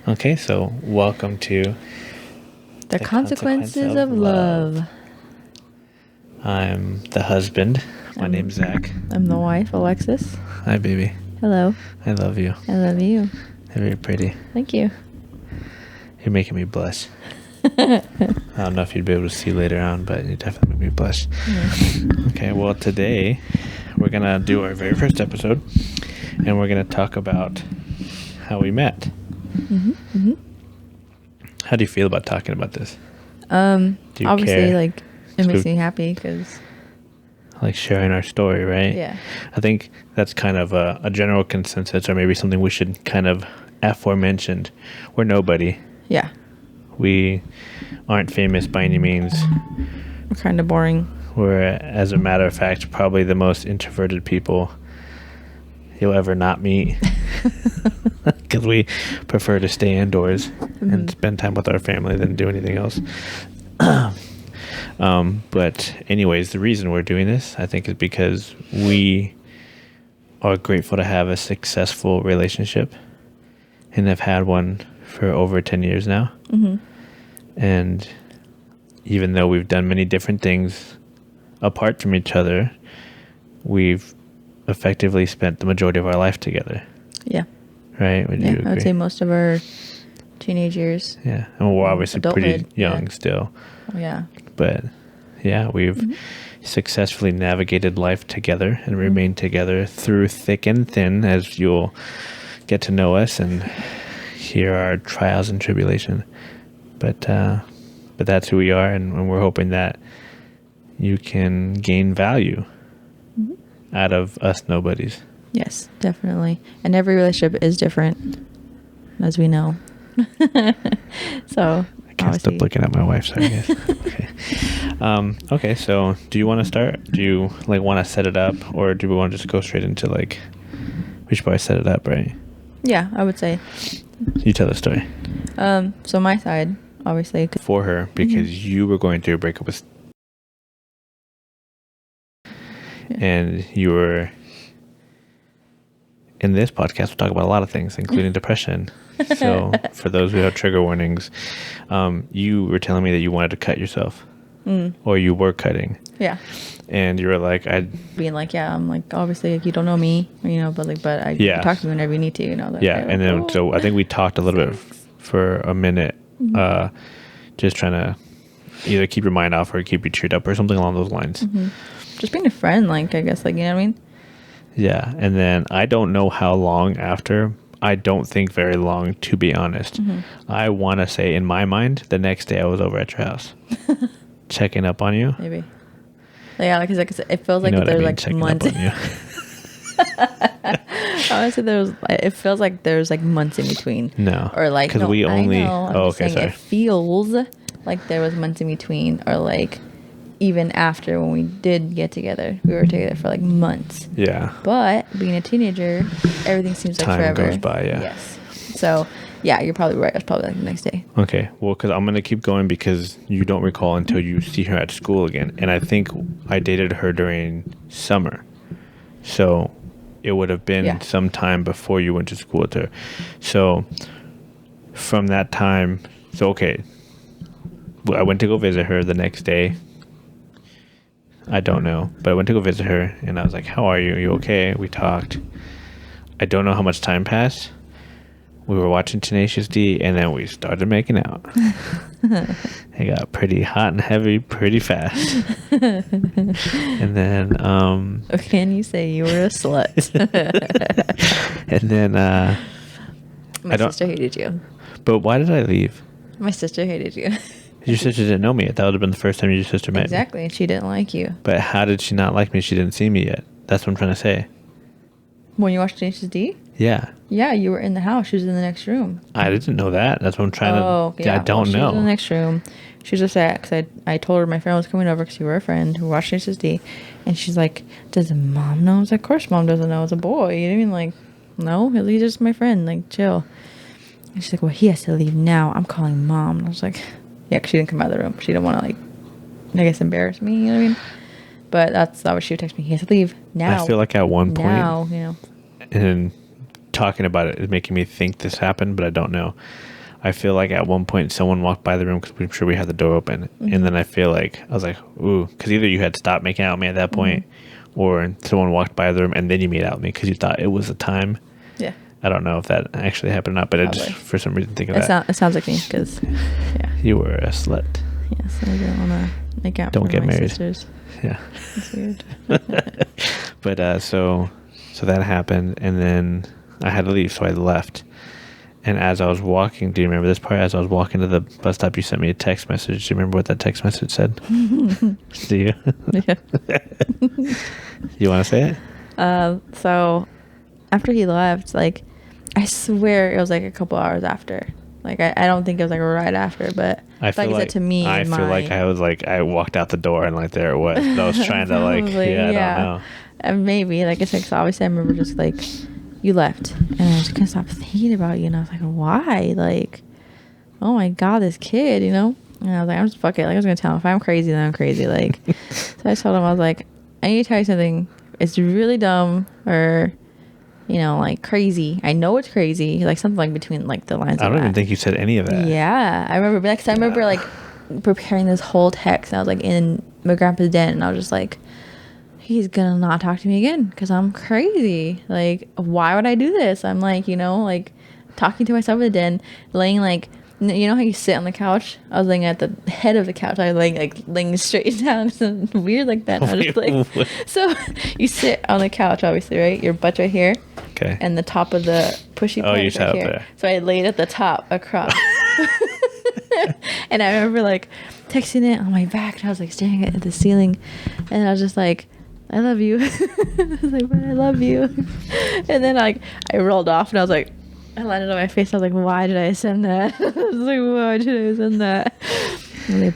Okay, so welcome to The Consequences of Love. I'm the husband. My name's Zach. I'm the wife, Alexis. Hi, baby. Hello. I love you. I love you. You're very pretty. Thank you. You're making me blush. I don't know if you'd be able to see later on, but you definitely make me blush. Yeah. Okay, well, today we're going to do our very first episode, and we're going to talk about how we met. How do you feel about talking about this? Do you Obviously, care? it makes me happy because... Like sharing our story, right? Yeah. I think that's kind of a general consensus, or maybe something we should kind of aforementioned. We're nobody. Yeah. We aren't famous by any means. We're kind of boring. We're, as a matter of fact, probably the most introverted people you'll ever not meet. Because we prefer to stay indoors and spend time with our family than do anything else. But anyways, the reason we're doing this, I think, is because we are grateful to have a successful relationship and have had one for over 10 years now. And even though we've done many different things apart from each other, we've effectively spent the majority of our life together. Yeah. Right? Would you agree? I would say most of our teenage years. Yeah. And we're obviously pretty Adulthood, young yeah. still. Oh, yeah. But yeah, we've successfully navigated life together and remained together through thick and thin, as you'll get to know us and hear our trials and tribulation. But that's who we are, and we're hoping that you can gain value out of us nobodies. Yes, definitely. And every relationship is different, as we know. So I can't stop looking at my wife, sorry guys. Okay. Okay, so do you want to start? Do you want to set it up, or do we want to just go straight into we should probably set it up, right? Yeah, I would say. You tell the story. So my side, obviously. For her, because you were going through a breakup with... And you were... In this podcast, we'll talk about a lot of things, including depression. So, for those who have trigger warnings, you were telling me that you wanted to cut yourself. Or you were cutting. Yeah. And you were like, Being like, yeah, I'm like, obviously, you don't know me, but I talk to you whenever you need to, and then, so I think we talked a little bit for a minute, just trying to either keep your mind off or keep you cheered up or something along those lines. Just being a friend, I guess, you know what I mean? Yeah, and then I don't know how long after. I don't think very long, to be honest. I want to say, in my mind, the next day I was over at your house, checking up on you. Maybe. Yeah, because it feels like there's months. Honestly, it feels like there's months in between. No, or because we only. Okay, sorry. It feels like there was months in between, or even after when we did get together, we were together for months. Yeah. But being a teenager, everything seems like forever. Time goes by. Yeah. Yes. So yeah, you're probably right. It was probably the next day. Okay. Well, because I'm gonna keep going because you don't recall until you see her at school again, and I think I dated her during summer, so it would have been some time before you went to school with her. So from that time, I went to go visit her the next day. I don't know, but I went to go visit her, and I was like, how are you? Are you okay? We talked. I don't know how much time passed. We were watching Tenacious D, and then we started making out. It got pretty hot and heavy pretty fast. And then... Can you say you were a slut? And then... My sister hated you. But why did I leave? My sister hated you. Your sister didn't know me yet. That would have been the first time your sister met me. Exactly. She didn't like you. But how did she not like me? She didn't see me yet. That's what I'm trying to say. When you watched Tenacious D? Yeah. Yeah, you were in the house. She was in the next room. I didn't know that. That's what I'm trying to... Yeah, I don't know. She was in the next room. She was upset because I told her my friend was coming over because you were a friend who watched Tenacious D. And she's like, does mom know? I was like, of course mom doesn't know. It's a boy. You know what I mean? No, he's just my friend. Chill. And she's like, well, he has to leave now. I'm calling mom. And I was like... Yeah, because she didn't come out of the room. She didn't want to, embarrass me, you know what I mean? But that's what she would text me. He has to leave now. I feel like at one point... Now, And talking about it is making me think this happened, but I don't know. I feel like at one point someone walked by the room because I'm sure we had the door open, and then I feel like I was like, ooh, because either you had stopped making out with me at that point, or someone walked by the room and then you made out with me because you thought it was the time. Yeah. I don't know if that actually happened or not, but I just Probably. for some reason think of that. It sounds like me because, yeah. You were a slut. Yes, I don't want to make out Don't for get my married. sisters. Yeah. It's weird. But so that happened, and then I had to leave, so I left. And as I was walking, do you remember this part? As I was walking to the bus stop, you sent me a text message. Do you remember what that text message said? Do you? Yeah. You want to say it? So after he left, like, I swear it was like a couple hours after. Like, I don't think it was like right after, but I feel like you said to me, I feel like I walked out the door and like there it was. I was trying to like, Probably, I don't know. And maybe, like I said, 'cause obviously I remember just like, you left, and I just couldn't stop thinking about you, and I was like, why? Like, oh my god, this kid, you know? And I was like, I'm just fuck it. Like, I was gonna tell him if I'm crazy, then I'm crazy. Like, so I told him, I was like, I need to tell you something. It's really dumb, or, you know, like crazy. I know it's crazy, like something like between like the lines. I of don't even that. think you said any of that. Yeah, I remember. Because I remember like preparing this whole text. And I was like in my grandpa's den, and I was just like, he's gonna not talk to me again because I'm crazy. Like, why would I do this? I'm like, you know, like talking to myself in the den, laying like, you know how you sit on the couch? I was laying at the head of the couch. I was laying straight down. It's weird like that. And I was just like, Wait, so you sit on the couch, obviously, right? Your butt's right here. Okay. And the top of the pushy part you is sat right up here. there. So I laid at the top across. And I remember like texting it on my back, and I was like staring at the ceiling, and I was just like, I love you. I was like, but I love you. And then like I rolled off, and I was like, I landed on my face. I was like, why did I send that? I was like, why did I send that?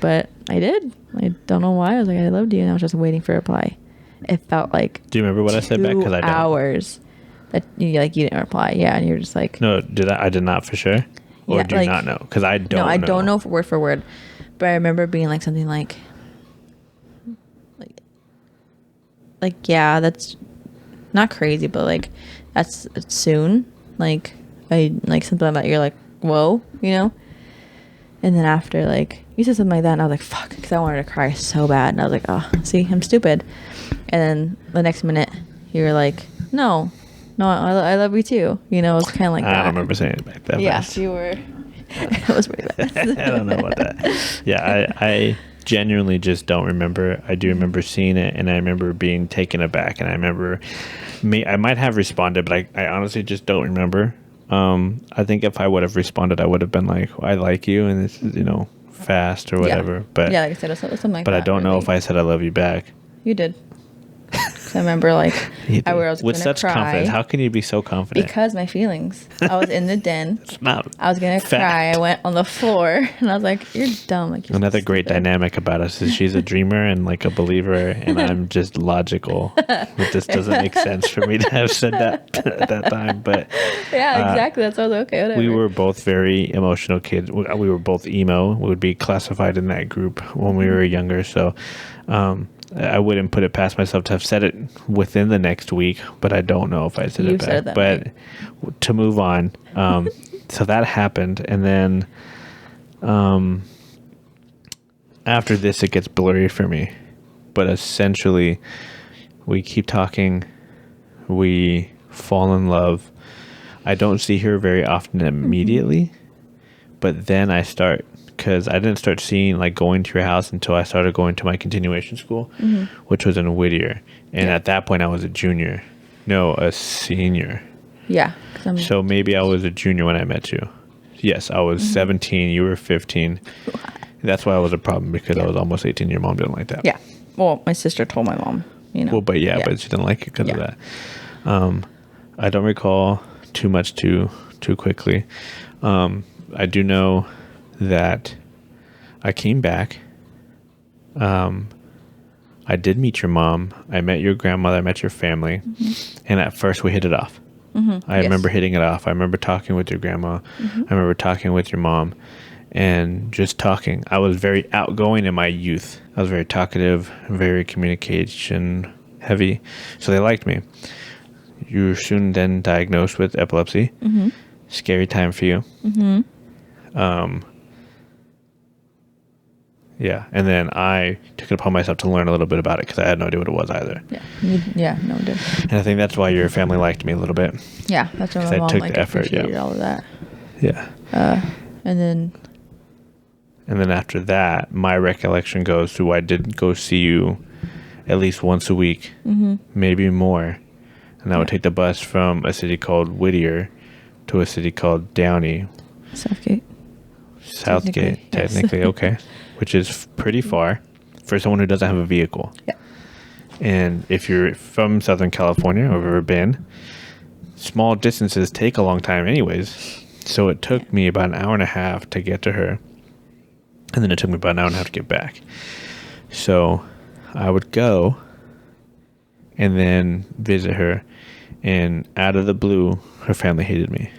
But I did. I don't know why. I was like, I loved you, and I was just waiting for a reply. It felt like Do you remember what I said back? Because I don't. hours that you didn't reply. Yeah, and you're just like, No, did I? I did not for sure. Or Yeah, do you like- not know? Because I don't. no, I know. don't know word for word, but I remember being like something like yeah, that's not crazy, but like that's soon. Like I like something that you're like, whoa, you know. And then after like you said something like that, and I was like, fuck, because I wanted to cry so bad, and I was like, oh, see, I'm stupid. And then the next minute, you were like, no, I love you too. You know, it's kind of like I that. don't remember saying it back then. Yes, you were. It was pretty bad. I don't know about that. Yeah, I genuinely just don't remember. I do remember seeing it, and I remember being taken aback, and I remember I might have responded, but I honestly just don't remember. I think if I would have responded, I would have been like, I like you, and this is, you know, fast or whatever. Yeah. But yeah, like I said, it was something like but that. I don't know really. if I said I love you back. You did. 'Cause I remember like You I did. was With gonna such cry confidence. How can you be so confident? because my feelings. I was in the den. It's not. I was gonna fact. cry. I went on the floor, and I was like, "You're dumb." Like you're Another so great stupid. dynamic about us is she's a dreamer and like a believer, and I'm just logical. It just doesn't make sense for me to have said that at that time. But Yeah, exactly. That's why I was like, okay. Whatever. we were both very emotional kids. We were both emo. We would be classified in that group when we were younger. So I wouldn't put it past myself to have said it within the next week, but I don't know if I said You it back. said that, But to move on, so that happened, and then after this, it gets blurry for me. But essentially, we keep talking. We fall in love. I don't see her very often immediately, but then I start, because I didn't start seeing, like, going to your house until I started going to my continuation school, which was in Whittier. And Yeah. at that point, I was a junior. No, a senior. Yeah. 'Cause I'm, So maybe I was a junior when I met you. Yes, I was 17. You were 15. That's why I was a problem, because I was almost 18. Your mom didn't like that. yeah. Well, my sister told my mom. You know. Well, but but she didn't like it because of Yeah. that. I don't recall too much too quickly. I do know that I came back. I did meet your mom. I met your grandmother. I met your family. And at first we hit it off. I Yes. remember hitting it off. I remember talking with your grandma. I remember talking with your mom and just talking. I was very outgoing in my youth. I was very talkative, very communication heavy. So they liked me. you were soon then diagnosed with epilepsy. Mm-hmm. Scary time for you. Mm-hmm. Yeah, and then I took it upon myself to learn a little bit about it because I had no idea what it was either. Yeah. Yeah. No, dude. And I think that's why your family liked me a little bit. Yeah, that's why 'Cause my I mom took like the effort, appreciated yeah. all of that. Yeah. And then And then after that, my recollection goes to I did go see you at least once a week, maybe more. And I would take the bus from a city called Whittier to a city called Downey. Southgate. Southgate, Technically, yes. technically, okay. Which is pretty far for someone who doesn't have a vehicle. Yeah. And if you're from Southern California or have ever been, small distances take a long time anyways. So it took me about an hour and a half to get to her. And then it took me about an hour and a half to get back. So I would go and then visit her. And out of the blue, her family hated me.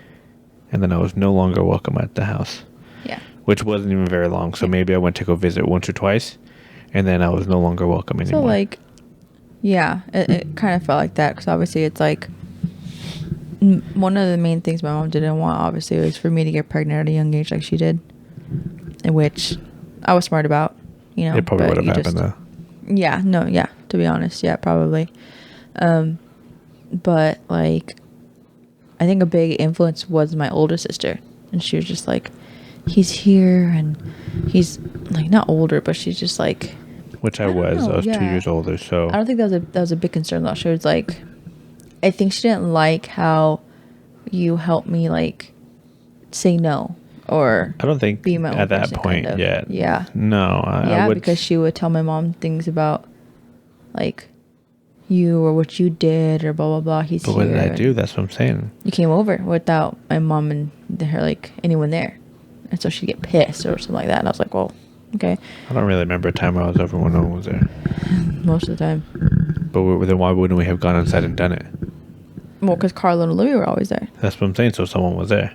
And then I was no longer welcome at the house, Yeah. which wasn't even very long. So maybe I went to go visit once or twice. And then I was no longer welcome anymore. So like, yeah, it kind of felt like that because obviously it's like one of the main things my mom didn't want obviously was for me to get pregnant at a young age like she did, in which I was smart about, you know. It probably but would have you happened though. Yeah, no, yeah, to be honest, yeah, probably. But like, I think a big influence was my older sister, and she was just like, he's here, and he's like not older, but she's just like, Which I don't was. know, I was 2 yeah. years older. So I don't think that was a big concern though. She was like, I think she didn't like how you helped me like say no or I don't think be my own at that person, point kind of. yet. Yeah. No. I Yeah, would, because she would tell my mom things about like you or what you did or blah blah blah. He's But here. what did I and do? That's what I'm saying. You came over without my mom and her like anyone there, and so she'd get pissed or something like that. And I was like, well, okay, I don't really remember a time where I was over when no one was there. most of the time. But then why wouldn't we have gone inside and done it? Well, because Carla and Olivia were always there. That's what I'm saying. So someone was there.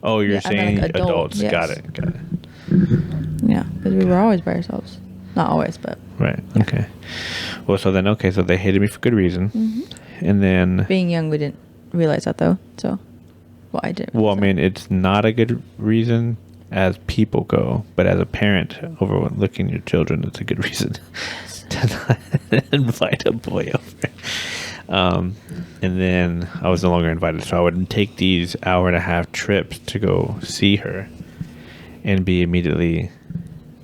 Oh, you're Yeah, I meant, saying like, adults. yes. Got it. Got it. Yeah, because we were always by ourselves. Not always, but Right. Okay. Well, so then, okay, so they hated me for good reason. And then, being young, we didn't realize that though. So, well, I didn't. well, I realize mean, it's not a good reason as people go, but as a parent overlooking your children, it's a good reason to not invite a boy over. And then I was no longer invited, so I would take these hour and a half trips to go see her and be immediately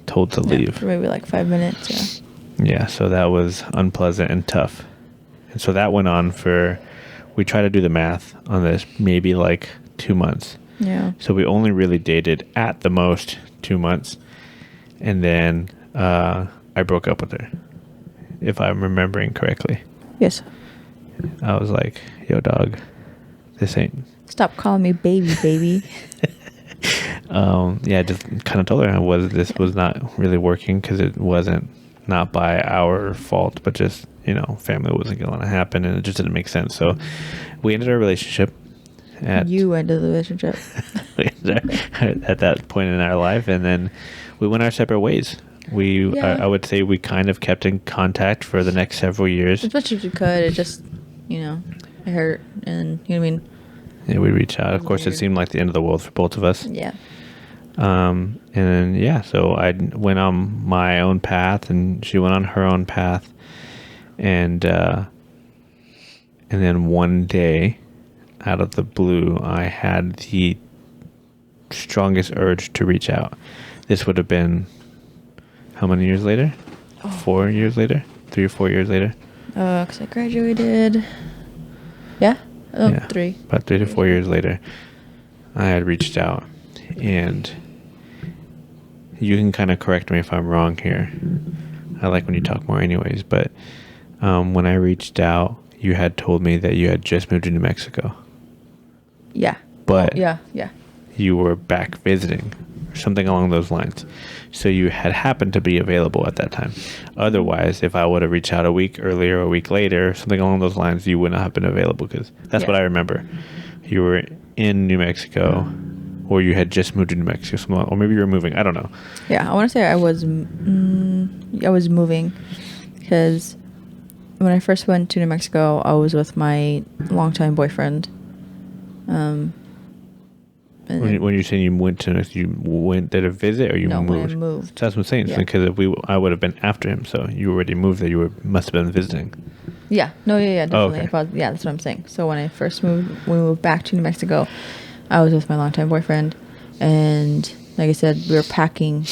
told to that. Yeah, leave. for maybe like 5 minutes. Yeah, so that was unpleasant and tough. And so that went on for, we tried to do the math on this, maybe like 2 months. Yeah. So we only really dated at the most 2 months. And then I broke up with her, if I'm remembering correctly. Yes. I was like, yo, dog, this ain't. Stop calling me baby, baby. Yeah, I just kind of told her this was not really working because it wasn't not by our fault, but just, family wasn't going to happen and it just didn't make sense. So we ended our relationship You ended the relationship. at that point in our life. And then we went our separate ways. I would say we kind of kept in contact for the next several years. As much as we could, it just, it hurt. And, you know what I mean? Yeah, we reached out. Of course, it Weird. seemed like the end of the world for both of us. Yeah. And then, so I went on my own path and she went on her own path. And then one day, out of the blue, I had the strongest urge to reach out. This would have been how many years later? 4 years later? 3 or 4 years later? Because I graduated. Yeah? Yeah. 3. About 3 to 4 years later, I had reached out. And you can kind of correct me if I'm wrong here. I like when you talk more anyways. But when I reached out, you had told me that you had just moved to New Mexico. Yeah. But Yeah. you were back visiting or something along those lines. So you had happened to be available at that time. Otherwise, if I would have reached out a week earlier or a week later, something along those lines, you would not have been available because that's what I remember. You were in New Mexico or you had just moved to New Mexico, or maybe you were moving. I don't know. Yeah, I want to say I was moving because when I first went to New Mexico, I was with my longtime boyfriend. And When you're saying you went there to visit, or you no, moved? when I moved. So that's what I'm saying. Yeah. Because I would have been after him. So you already moved there. Must have been visiting. Yeah. No, yeah, definitely. okay. If I was, yeah, that's what I'm saying. So when I first moved, when we moved back to New Mexico, I was with my longtime boyfriend, and like I said, we were packing,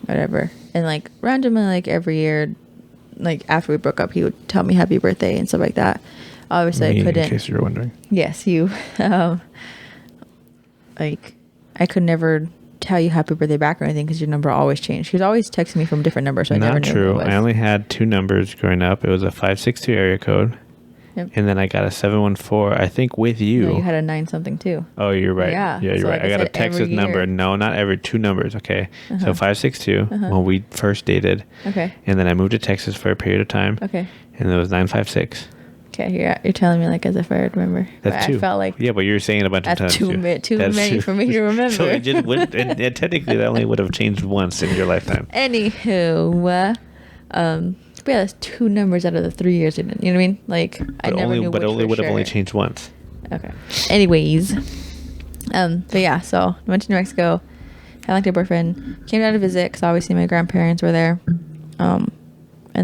whatever, and like randomly, like every year, like after we broke up, he would tell me happy birthday and stuff like that. Obviously, Me, I couldn't. In case you were wondering. Yes, you. Like, I could never tell you happy birthday back or anything because your number always changed. He was always texting me from different numbers, so I never Not knew true. who it was. I only had 2 numbers growing up. It was a 562 area code, Yep. and then I got a 714. I think with you. No, you had a 9 something too. Oh, you're right. Yeah. Yeah, you're So right. like I got a said, every Texas number. year. No, not every 2 numbers. Okay. Uh-huh. So 562 when we first dated. Okay. And then I moved to Texas for a period of time. Okay. And it was 956. Okay, you're telling me like as if I remember. That's But 2. I felt like yeah, but you're saying a bunch that's of times. too That's many 2. for me to remember. So it just would, and technically that only would have changed once in your lifetime. Anywho, but yeah, that's 2 numbers out of the 3 years. You know what I mean? Like I never knew But which only for would have only sure. changed once. Okay. Anyways, but yeah, so I went to New Mexico. I liked my boyfriend. Came down to visit because obviously my grandparents were there. And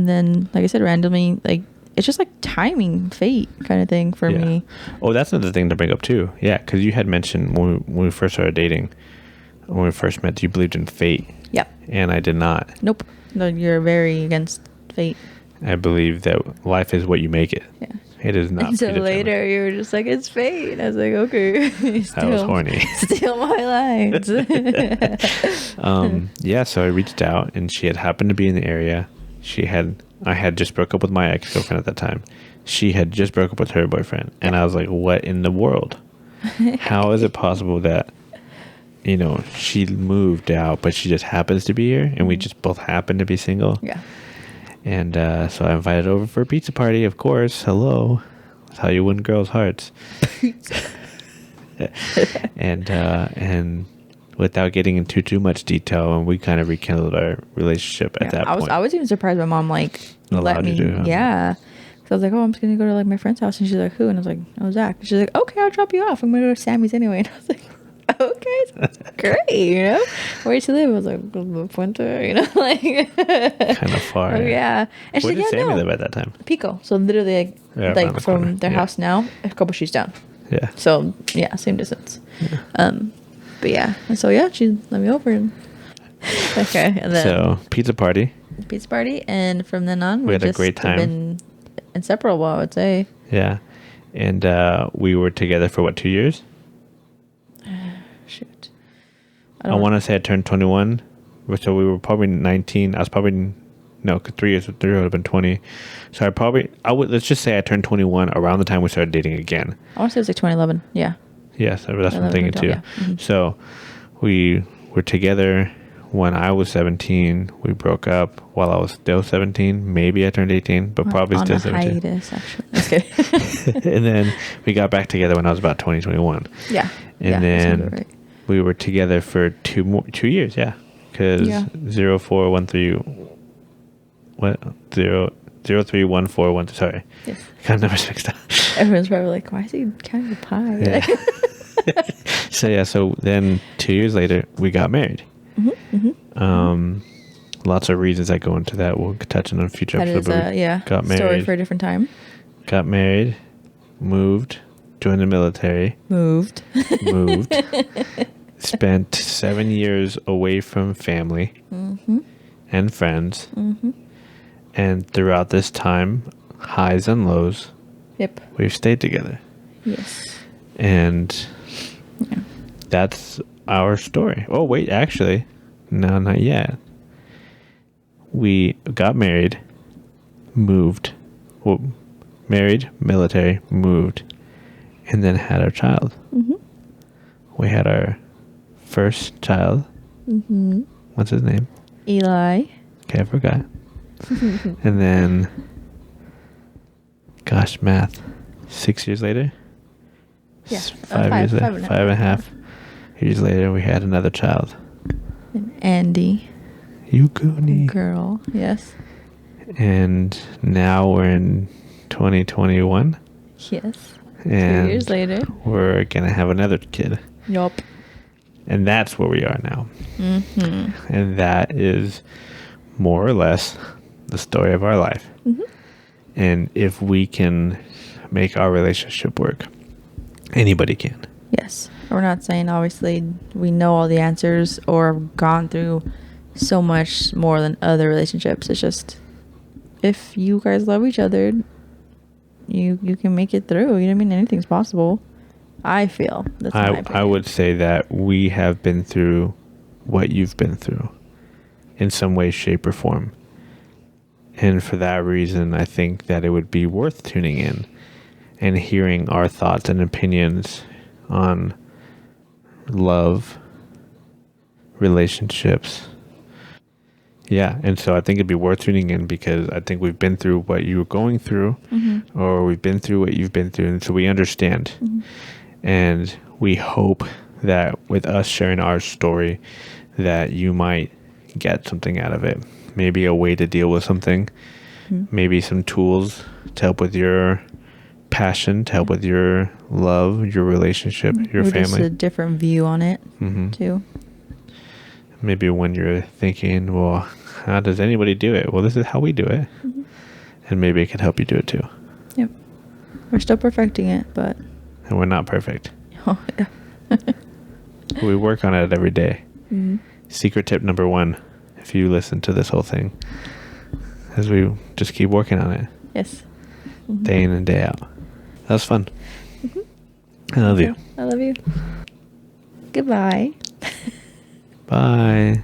then, like I said, randomly, like it's just like timing, fate kind of thing for Yeah. me. Oh, that's another thing to bring up too. Yeah, because you had mentioned when we first started dating, when we first met, you believed in fate, Yep. and I did not. Nope. No, you're very against fate. I believe that life is what you make it. Yeah. It is not. And so predetermined. later you were just like, it's fate. And I was like, okay. I was horny. Steal my lines. Yeah, so I reached out, and she had happened to be in the area. I had just broke up with my ex-girlfriend at that time. She had just broke up with her boyfriend, and I was like, what in the world? How is it possible that, she moved out, but she just happens to be here, and we just both happen to be single? Yeah. And so I invited her over for a pizza party, of course. Hello. That's how you win girls' hearts. and without getting into too much detail, and we kind of rekindled our relationship at that point. I was even surprised my mom like let Allowed you me. to, huh? Yeah. So I was like, oh, I'm just gonna go to like my friend's house, and she's like, who? And I was like, oh, Zach. And she's like, okay, I'll drop you off. I'm gonna go to Sammy's anyway. And I was like, okay, sounds great. Where'd you live? I was like, Puente, like Kind of far. Oh yeah. And she's Where like, did yeah, Sammy no. live at that time? Pico. So literally Yeah, around the like from corner. their Yeah. house now, a couple streets down. Yeah. So yeah, same distance. But yeah, and so yeah, she let me over and okay, and then So pizza party. pizza party, and from then on We had a just great time. Been inseparable, I would say. Yeah. And we were together for what, 2 years? Shoot, I want to say I turned 21. So we were probably 19. I was probably, no, 'cause 3 years, 3 would have been 20. So let's just say I turned 21 around the time we started dating again. I want to say it was like 2011. Yeah, Yes, that's what I'm thinking too. 11, yeah. Mhm. So we were together when I was 17. We broke up while I was still 17. Maybe I turned 18, but probably on still a 17. hiatus actually. Just kidding. And then we got back together when I was about 20, 21. Yeah, And yeah, that sounds then about right. we were together for 2 years, yeah. Because Yeah. 0413, what? 031413, sorry. Yes. Got numbers mixed up. Everyone's probably like, why is he counting the pie? Yeah. So then 2 years later, we got married. Lots of reasons that go into that. We'll touch on a future That episode. is but we got story married. for a different time. Got married, moved, joined the military, Moved. spent 7 years away from family and friends. And throughout this time, highs and lows, Yep. we've stayed together. Yes. And Yeah. that's our story. Oh, wait, actually, no, not yet. We got married, moved, married, military, moved, and then had our child. We had our first child. What's his name? Eli. Okay, I forgot. And then, gosh, math. 6 years later? Yeah, 5 years later. 5.5 years later, we had another child. And Andy. You goonie. Girl. Yes. And now we're in 2021. Yes. And 2 years later. we're going to have another kid. Yup. And that's where we are now. Mm-hmm. And that is more or less the story of our life. Mm-hmm. And if we can make our relationship work, anybody can. Yes. We're not saying obviously we know all the answers or have gone through so much more than other relationships. It's just if you guys love each other, you can make it through. You know what I mean? Anything's possible. I feel. That's my opinion. I would say that we have been through what you've been through in some way, shape, or form. And for that reason, I think that it would be worth tuning in and hearing our thoughts and opinions on love, relationships. Yeah, and so I think it'd be worth tuning in because I think we've been through what you were going through, Mm-hmm. or we've been through what you've been through, and so we understand. Mm-hmm. And we hope that with us sharing our story, that you might get something out of it. Maybe a way to deal with something, Mm-hmm. maybe some tools to help with your passion, to help with your love, your relationship, your Or just family. a different view on it Mm-hmm. too. Maybe when you're thinking, well, how does anybody do it? Well, this is how we do it. Mm-hmm. And maybe it could help you do it too. Yep. We're still perfecting it, but And we're not perfect. oh yeah. We work on it every day. Mm-hmm. Secret tip number 1, if you listen to this whole thing, is we just keep working on it Yes. Mm-hmm. day in and day out. That was fun. Mm-hmm. I love you. I love you. Goodbye. Bye.